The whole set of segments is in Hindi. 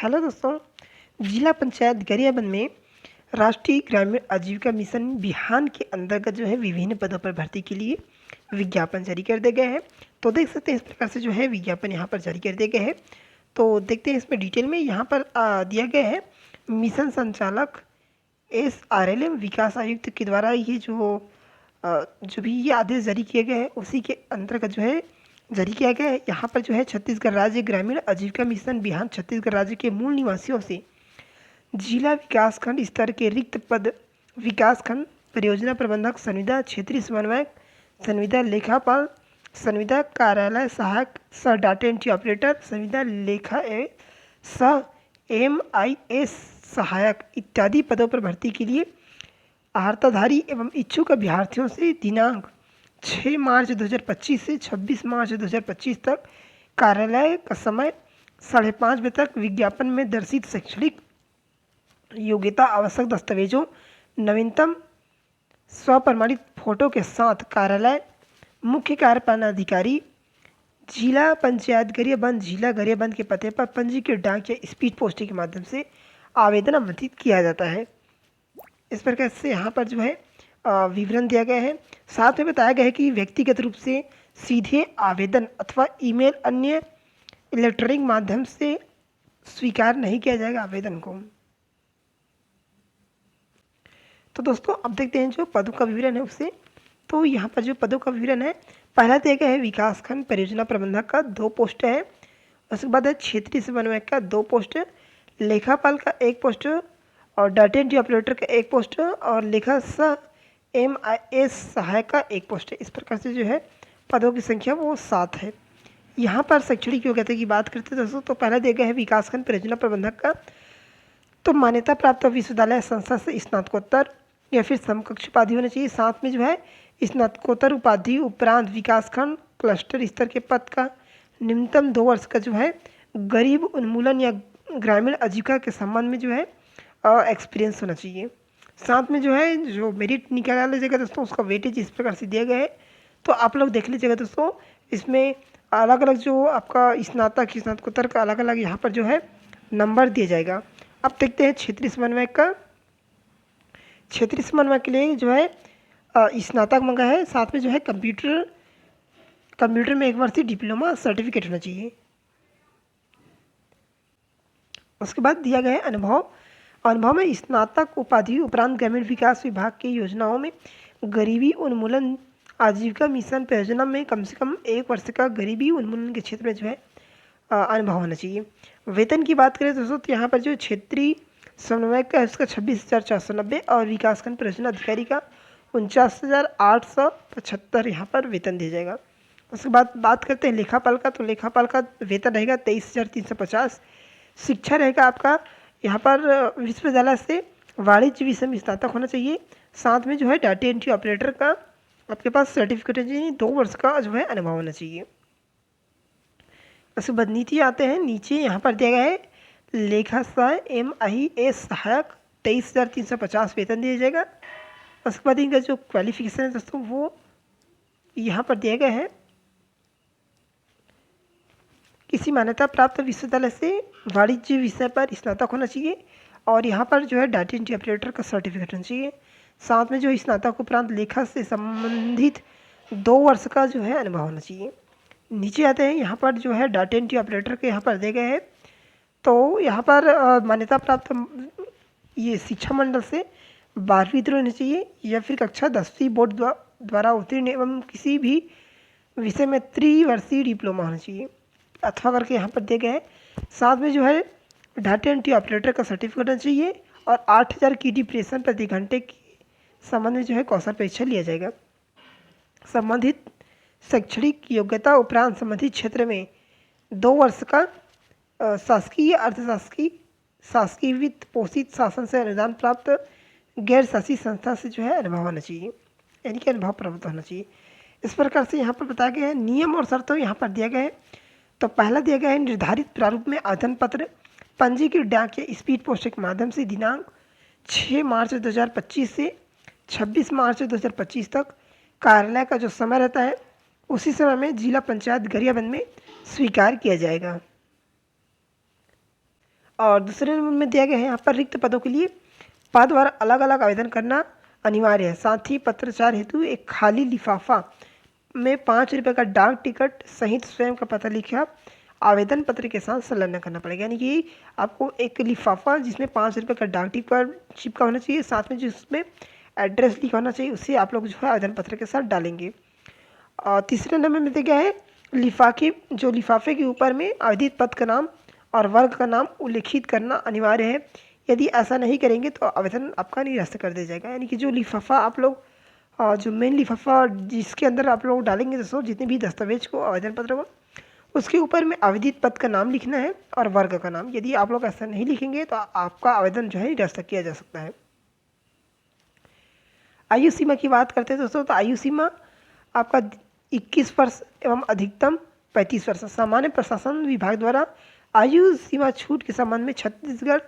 हेलो दोस्तों। जिला पंचायत गरियाबंद में राष्ट्रीय ग्रामीण आजीविका मिशन बिहान के अंतर्गत विभिन्न पदों पर भर्ती के लिए विज्ञापन जारी कर दिए गए हैं। तो देख सकते हैं इस प्रकार से विज्ञापन यहाँ पर जारी कर दिए गए हैं। तो देखते हैं इसमें डिटेल में। यहाँ पर दिया गया है मिशन संचालक SRLM विकास आयुक्त के द्वारा ये जो भी ये आदेश जारी किए गए हैं उसी के अंतर्गत जारी किया गया है। यहाँ पर छत्तीसगढ़ राज्य ग्रामीण आजीविका मिशन बिहान छत्तीसगढ़ राज्य के मूल निवासियों से जिला विकासखंड स्तर के रिक्त पद विकासखंड परियोजना प्रबंधक, संविदा क्षेत्रीय समन्वयक, संविदा लेखापाल, संविदा कार्यालय सहायक, सह डाटा एंट्री ऑपरेटर, संविदा लेखा सह MIS सहायक इत्यादि पदों पर भर्ती के लिए अर्हताधारी एवं इच्छुक अभ्यर्थियों से दिनांक 6 मार्च 2025 से 26 मार्च 2025 तक कार्यालय का समय 5:30 बजे तक विज्ञापन में दर्शित शैक्षणिक योग्यता, आवश्यक दस्तावेजों, नवीनतम स्वप्रमाणित फोटो के साथ कार्यालय मुख्य कार्यपालन अधिकारी जिला पंचायत गरियाबंद, जिला गरियाबंद के पते पर पंजीकृत डाक या स्पीड पोस्टिंग के माध्यम से आवेदन आमंत्रित किया जाता है। इस प्रकार से यहाँ पर विवरण दिया गया है। साथ में बताया गया है कि व्यक्तिगत रूप से सीधे आवेदन अथवा ईमेल अन्य इलेक्ट्रॉनिक माध्यम से स्वीकार नहीं किया जाएगा आवेदन को। तो दोस्तों अब देखते हैं जो पदों का विवरण है उससे। तो यहाँ पर जो पदों का विवरण है, पहला दिया गया है विकासखंड परियोजना प्रबंधक का 2 पोस्ट है। उसके बाद है क्षेत्रीय समन्वयक का 2 पोस्ट, लेखापाल का 1 पोस्ट और डाटा एंट्री ऑपरेटर का 1 पोस्ट और लेखा सह MIS सहायक का 1 पोस्ट है। इस प्रकार से पदों की संख्या वो 7 है। यहाँ पर शैक्षणिक योग्यता की बात करते हैं दोस्तों, तो पहला दिया गया है विकासखंड परियोजना प्रबंधक का, तो मान्यता प्राप्त विश्वविद्यालय संस्था से स्नातकोत्तर या फिर समकक्ष उपाधि होना चाहिए। साथ में स्नातकोत्तर उपाधि उपरांत विकासखंड क्लस्टर स्तर के पद का न्यूनतम 2 वर्ष का गरीब उन्मूलन या ग्रामीण आजीविका के संबंध में एक्सपीरियंस होना चाहिए। साथ में जो मेरिट निकाला लीजिएगा दोस्तों, उसका वेटेज इस प्रकार से दिया गया है। तो आप लोग देख लीजिएगा दोस्तों, इसमें अलग अलग जो आपका स्नातक स्नातकोत्तर का अलग अलग यहाँ पर नंबर दिया जाएगा। अब देखते हैं क्षेत्रीय समन्वयक का। क्षेत्रीय समन्वयक के लिए स्नातक मंगा है। साथ में कंप्यूटर में 1 वर्षीय डिप्लोमा सर्टिफिकेट होना चाहिए। उसके बाद दिया गया है अनुभव में स्नातक उपाधि उपरांत ग्रामीण विकास विभाग की योजनाओं में गरीबी उन्मूलन आजीविका मिशन परियोजना में कम से कम 1 वर्ष का गरीबी उन्मूलन के क्षेत्र में अनुभव होना चाहिए। वेतन की बात करें दोस्तों, तो यहाँ पर जो क्षेत्रीय समन्वयक का है उसका 26,490 और विकासखंड परियोजना अधिकारी का 49,875 यहाँ पर वेतन दिया जाएगा। उसके बाद बात करते हैं लेखापाल का, तो लेखापाल का वेतन रहेगा 23,350। शिक्षा रहेगा आपका यहाँ पर विश्वविद्यालय से वाणिज्य विषय में स्नातक होना चाहिए। साथ में डाटा एंट्री ऑपरेटर का आपके पास सर्टिफिकेट चाहिए, 2 वर्ष का अनुभव होना चाहिए। उसके बाद नीचे आते हैं। नीचे यहाँ पर दिया गया है लेखा सह MIS सहायक 23,350 वेतन दिया जाएगा। उसके बाद इनका जो क्वालिफिकेशन है दोस्तों वो यहाँ पर दिया गया है, किसी मान्यता प्राप्त विश्वविद्यालय से वाणिज्य विषय पर स्नातक होना चाहिए और यहाँ पर डाटा एंट्री ऑपरेटर का सर्टिफिकेट होना चाहिए। साथ में स्नातक उपरांत लेखा से संबंधित 2 वर्ष का अनुभव होना चाहिए। नीचे आते हैं। यहाँ पर डाटा एंट्री ऑपरेटर के यहाँ पर दिए गए हैं, तो यहाँ पर मान्यता प्राप्त ये शिक्षा मंडल से 12वीं उत्तीर्ण होनी चाहिए या फिर कक्षा 10वीं बोर्ड द्वारा उत्तीर्ण एवं किसी भी विषय में 3 वर्षीय डिप्लोमा होना चाहिए अथवा करके यहाँ पर दिए गए हैं। साथ में डाटा एंट्री ऑपरेटर का सर्टिफिकेट होना चाहिए और 8,000 की डिप्रेशन प्रति घंटे की संबंध में कौशल परीक्षा लिया जाएगा। संबंधित शैक्षणिक योग्यता उपरांत संबंधित क्षेत्र में 2 वर्ष का शासकीय अर्धशासकीय शासकीय वित्त पोषित शासन से अनुदान प्राप्त गैर शासी संस्था से अनुभव होना चाहिए, यानी कि अनुभव प्राप्त होना चाहिए। इस प्रकार से यहाँ पर बताया गया है। नियम और शर्तें यहाँ पर दिया गया है। तो पहला दिया गया है निर्धारित प्रारूप में आवेदन पत्र पंजीकृत डाक या स्पीड पोस्ट के माध्यम से दिनांक 6 मार्च 2025 से 26 मार्च 2025 तक कार्यालय का जो समय रहता है उसी समय में जिला पंचायत गरियाबंद में स्वीकार किया जाएगा। और दूसरे नंबर में दिया गया है यहाँ पर रिक्त पदों के लिए पदवार अलग अलग आवेदन करना अनिवार्य है। साथ ही पत्राचार हेतु एक खाली लिफाफा में 5 रुपये का डाक टिकट सहित स्वयं का पता लिखा आवेदन पत्र के साथ संलग्न करना पड़ेगा। यानी कि आपको एक लिफाफा जिसमें 5 रुपये का डाक टिकट चिपका होना चाहिए, साथ में जिसमें एड्रेस लिखा होना चाहिए, उसे आप लोग जो है आवेदन पत्र के साथ डालेंगे। और तीसरे नंबर में क्या है, लिफाफे के ऊपर में आवेदित पद का नाम और वर्ग का नाम उल्लेखित करना अनिवार्य है। यदि ऐसा नहीं करेंगे तो आवेदन आपका निरस्त कर दिया जाएगा। यानी कि जो लिफाफा आप लोग जो मेन लिफाफा जिसके अंदर आप लोग डालेंगे दोस्तों जितने भी दस्तावेज को आवेदन पत्र को, उसके ऊपर में आवेदित पद का नाम लिखना है और वर्ग का नाम। यदि आप लोग ऐसा नहीं लिखेंगे तो आपका आवेदन जो है निरस्त किया जा सकता है। आयु सीमा की बात करते हैं दोस्तों, तो आयु सीमा आपका 21 वर्ष एवं अधिकतम 35 वर्ष। सामान्य प्रशासन विभाग द्वारा आयु सीमा छूट के संबंध में छत्तीसगढ़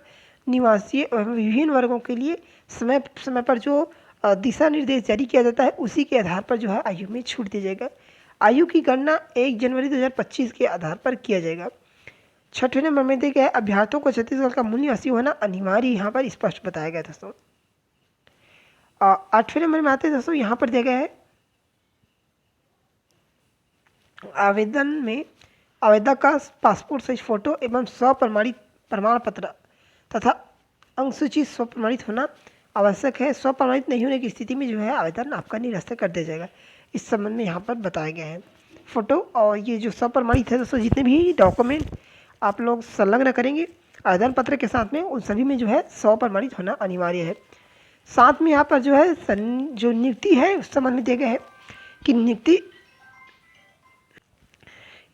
निवासी एवं विभिन्न वर्गों के लिए समय समय पर जो दिशा निर्देश जारी किया जाता है उसी के आधार पर जो है आयु में छूट दिया जाएगा। आयु की गणना 1 जनवरी 2025 के आधार पर किया जाएगा। छठवें नंबर में देखा है, अभ्यर्थियों को छत्तीसगढ़ का मूल निवासी होना अनिवार्य यहाँ पर स्पष्ट बताया गया दोस्तों। 8वें नंबर में आते हैं दोस्तों, यहाँ पर दिया गया है आवेदन में आवेदक का पासपोर्ट साइज फोटो एवं स्वप्रमाणित प्रमाण पत्र तथा अंकसूची स्वप्रमाणित होना आवश्यक है। स्वप्रमाणित नहीं होने की स्थिति में जो है आवेदन आपका निरस्त कर दिया जाएगा। इस संबंध में यहाँ पर बताया गया है फोटो और ये जो स्वप्रमाणित है दोस्तों, जितने भी डॉक्यूमेंट आप लोग संलग्न करेंगे आवेदन पत्र के साथ में, उन सभी में जो है स्वप्रमाणित होना अनिवार्य है। साथ में यहाँ पर जो है जो नियुक्ति है उस संबंध में दिया गया है कि नियुक्ति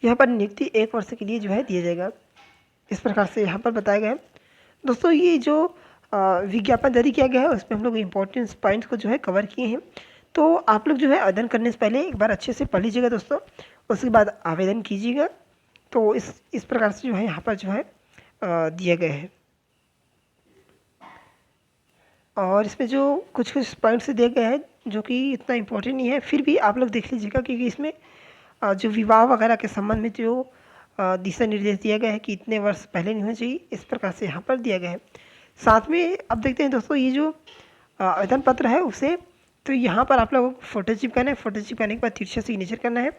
यहाँ पर नियुक्ति 1 वर्ष के लिए जो है दिया जाएगा। इस प्रकार से यहाँ पर बताया गया है दोस्तों। ये जो विज्ञापन जारी किया गया है उसमें हम लोग इम्पोर्टेंट पॉइंट्स को जो है कवर किए हैं। तो आप लोग जो है आवेदन करने से पहले एक बार अच्छे से पढ़ लीजिएगा दोस्तों, उसके बाद आवेदन कीजिएगा। तो इस प्रकार से जो है यहाँ पर जो है दिया गया है। और इसमें जो कुछ पॉइंट्स दिए गए हैं जो कि इतना इम्पोर्टेंट नहीं है, फिर भी आप लोग देख लीजिएगा क्योंकि इसमें जो विवाह वगैरह के संबंध में जो दिशा निर्देश दिया गया है कि इतने वर्ष पहले नहीं होना चाहिए, इस प्रकार से यहाँ पर दिया गया है। साथ में अब देखते हैं दोस्तों, ये जो आवेदन पत्र है उसे तो यहाँ पर आप लोगों को फोटो चिपकाना है। फोटो चिपकाने के बाद तिरछा सिग्नेचर करना है।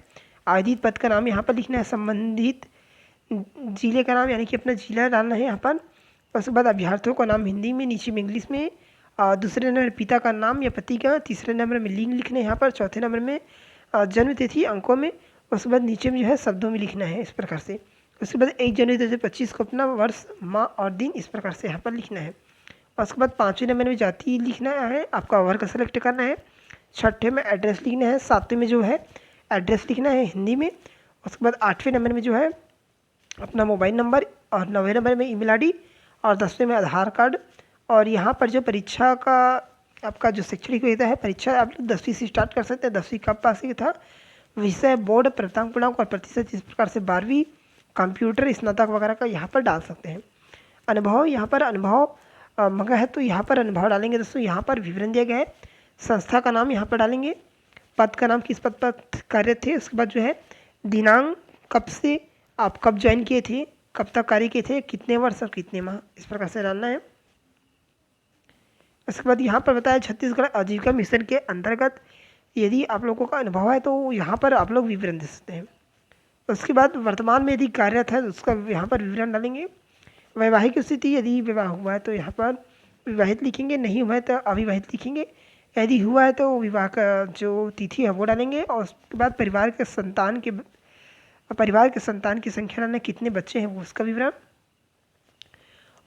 आवेदित पद का नाम यहाँ पर लिखना है, संबंधित जिले का नाम यानी कि अपना जिला डालना है यहाँ पर। उसके बाद अभ्यर्थियों का नाम हिंदी में, नीचे में इंग्लिश में, दूसरे नंबर में पिता का नाम या पति का, तीसरे नंबर में लिंग लिखना है यहाँ पर, चौथे नंबर में जन्म तिथि अंकों में, उसके बाद नीचे में जो है शब्दों में लिखना है इस प्रकार से। उसके बाद 1 जनवरी 2025 को अपना वर्ष, माह और दिन इस प्रकार से यहाँ पर लिखना है। और उसके बाद 5वें नंबर में जाति लिखना है, आपका वर्ग सेलेक्ट करना है। 6ठे में एड्रेस लिखना है। 7वें में जो है एड्रेस लिखना है हिंदी में। उसके बाद 8वें नंबर में जो है अपना मोबाइल नंबर और 9वें नंबर में ईमेल आईडी और 10वें में आधार कार्ड। और यहाँ पर जो परीक्षा का आपका जो शैक्षणिक योग्यता है, परीक्षा आप लोग 10वीं से स्टार्ट कर सकते हैं। 10वीं कब पास किया था, विषय बोर्ड प्राप्तांक पूर्णांक और प्रतिशत इस प्रकार से 12वीं कंप्यूटर स्नातक वगैरह का यहाँ पर डाल सकते हैं। अनुभव, यहाँ पर अनुभव मंगा है तो यहाँ पर अनुभव डालेंगे दोस्तों। यहाँ पर विवरण दिया गया है। संस्था का नाम यहाँ पर डालेंगे, पद का नाम, किस पद पर कार्य थे, उसके बाद जो है दिनांक, कब से आप कब ज्वाइन किए थे, कब तक कार्य किए थे, कितने वर्ष और कितने माह, इस प्रकार से डालना है। उसके बाद यहाँ पर बताया छत्तीसगढ़ आजीविका मिशन के अंतर्गत यदि आप लोगों का अनुभव है तो यहाँ पर आप लोग विवरण दे सकते हैं। उसके बाद वर्तमान में यदि कार्यरत है तो उसका यहाँ पर विवरण डालेंगे। वैवाहिक स्थिति, यदि विवाह हुआ है तो यहाँ पर विवाहित लिखेंगे, नहीं हुआ है तो अविवाहित लिखेंगे। यदि हुआ है तो विवाह का जो तिथि है वो डालेंगे। और उसके बाद परिवार के संतान की संख्या डालना, कितने बच्चे हैं वो उसका विवरण।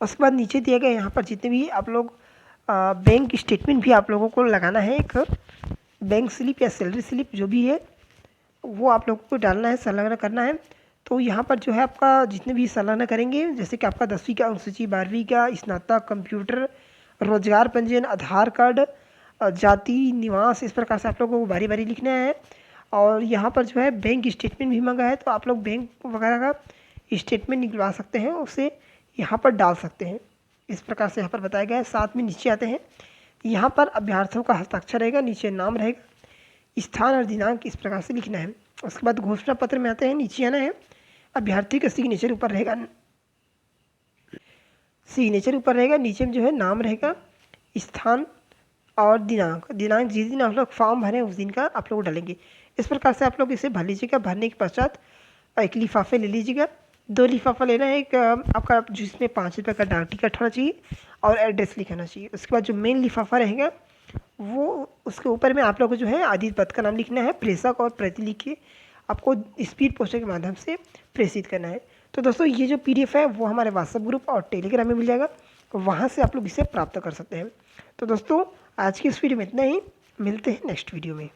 उसके बाद नीचे दिया गया यहाँ पर जितने भी आप लोग बैंक स्टेटमेंट भी आप लोगों को लगाना है, एक बैंक स्लिप या सैलरी स्लिप जो भी है वो आप लोगों को डालना है, संलग्न करना है। तो यहाँ पर जो है आपका जितने भी संलग्न करेंगे, जैसे कि आपका 10वीं का अनुसूची, 12वीं का, स्नातक, कंप्यूटर, रोजगार पंजीयन, आधार कार्ड, जाति, निवास, इस प्रकार से आप लोगों को बारी बारी लिखना है। और यहाँ पर जो है बैंक स्टेटमेंट भी मांगा है तो आप लोग बैंक वगैरह का स्टेटमेंट निकलवा सकते हैं, उसे यहाँ पर डाल सकते हैं। इस प्रकार से यहाँ पर बताया गया है। साथ में नीचे आते हैं, यहाँ पर अभ्यर्थियों का हस्ताक्षर रहेगा, नीचे नाम रहेगा, स्थान और दिनांक इस प्रकार से लिखना है। उसके बाद घोषणा पत्र में आते हैं, नीचे आना है, अभ्यर्थी का सिग्नेचर ऊपर रहेगा। सिग्नेचर ऊपर रहेगा, नीचे में जो है नाम रहेगा, स्थान और दिनांक। दिनांक जिस दिन आप लोग फॉर्म भरें उस दिन का आप लोग डालेंगे। इस प्रकार से आप लोग इसे भर लीजिएगा। भरने के पश्चात एक लिफाफे ले लीजिएगा, 2 लिफाफा लेना है। एक आपका जिसमें 5 रुपये का डाक टिकट होना चाहिए और एड्रेस लिखाना चाहिए। उसके बाद जो मेन लिफाफा रहेगा वो उसके ऊपर में आप लोग को जो है आदित्य पथ का नाम लिखना है, प्रेषक और प्रति लिख के आपको स्पीड पोस्ट के माध्यम से प्रेषित करना है। तो दोस्तों ये जो PDF है वो हमारे व्हाट्सएप ग्रुप और टेलीग्राम में मिल जाएगा, वहाँ से आप लोग इसे प्राप्त कर सकते हैं। तो दोस्तों आज की इस वीडियो में इतना ही, मिलते हैं नेक्स्ट वीडियो में।